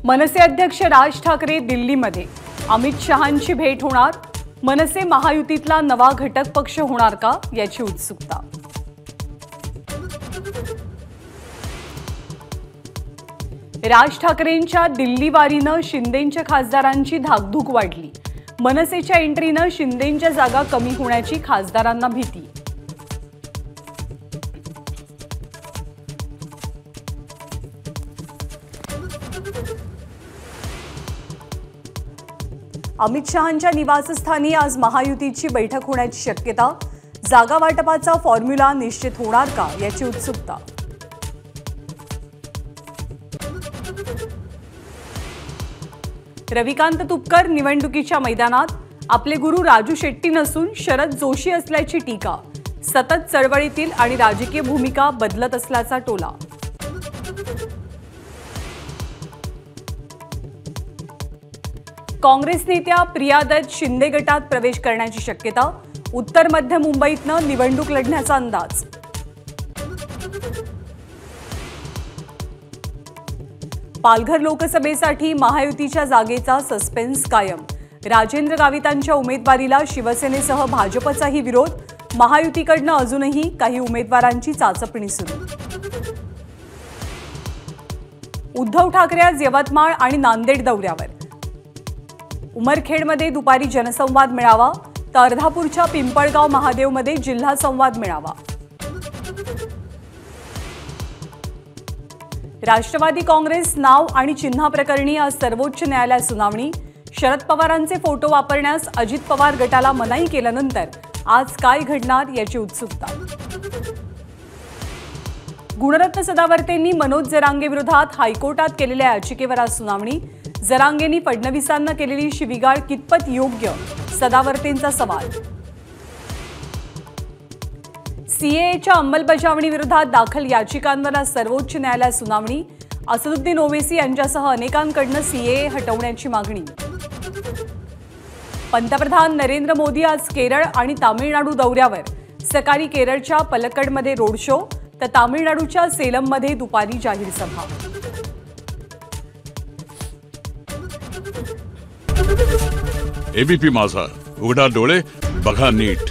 मनसे अध्यक्ष राज ठाकरे दिल्लीमध्ये, अमित शहांची भेट होणार। मनसे महायुतीतला नवा घटक पक्ष होणार का याची उत्सुकता। राज ठाकरेंच्या दिल्ली वारीनं शिंदेंच्या खासदारांची धाकधूक वाढली। मनसेच्या एंट्रीनं शिंदेंच्या जागा कमी होण्याची खासदारांना भीती। अमित शहांच्या निवासस्थानी आज महायुतीची बैठक होण्याची शक्यता। जागा वाटपाचा फॉर्म्युला निश्चित होणार का याची उत्सुकता। रविकांत तुपकर निवडणुकीच्या मैदानात, आपले गुरु राजू शेट्टी नसून शरद जोशी असल्याची टीका। सतत चळवळीतील आणि राजकीय भूमिका बदलत असल्याचा टोला। काँग्रेस नेत्या प्रिया दत्त शिंदे गटात प्रवेश करण्याची शक्यता। उत्तर मध्य मुंबईतनं निवडणूक लढण्याचा अंदाज। पालघर लोकसभेसाठी महायुतीच्या जागेचा सस्पेन्स कायम। राजेंद्र गावितांच्या उमेदवारीला शिवसेनेसह भाजपचाही विरोध। महायुतीकडनं अजूनही काही उमेदवारांची चाचपणी सुरू। उद्धव ठाकरे आज यवतमाळ आणि नांदेड दौऱ्यावर। उमरखेडमध्ये दुपारी जनसंवाद मेळावा, तर अर्धापूरच्या पिंपळगाव महादेवमध्ये जिल्हा संवाद मेळावा। राष्ट्रवादी काँग्रेस नाव आणि चिन्हाप्रकरणी आज सर्वोच्च न्यायालयात सुनावणी। शरद पवारांचे फोटो वापरण्यास अजित पवार गटाला मनाई केल्यानंतर आज काय घडणार याची उत्सुकता। गुणरत्न सदावर्तेंनी मनोज जरांगे विरोधात हायकोर्टात केलेल्या याचिकेवर आज सुनावणी। जरांगेंनी फडणवीसांना केलेली शिवीगाळ कितपत योग्य, सदावर्तेंचा सवाल। सीएएच्या अंमलबजावणी विरोधात दाखल याचिकांवर आज सर्वोच्च न्यायालयात सुनावणी। असदुद्दीन ओवैसी यांच्यासह अनेकांकडून सीएए हटवण्याची मागणी। पंतप्रधान नरेंद्र मोदी आज केरळ आणि तामिळनाडू दौऱ्यावर। सकाळी केरळच्या पलक्कडमध्ये रोड शो, तर तामिळनाडूच्या सेलममध्ये दुपारी जाहीर सभा। एबीपी माझा, उघडा डोळे बघा नीट।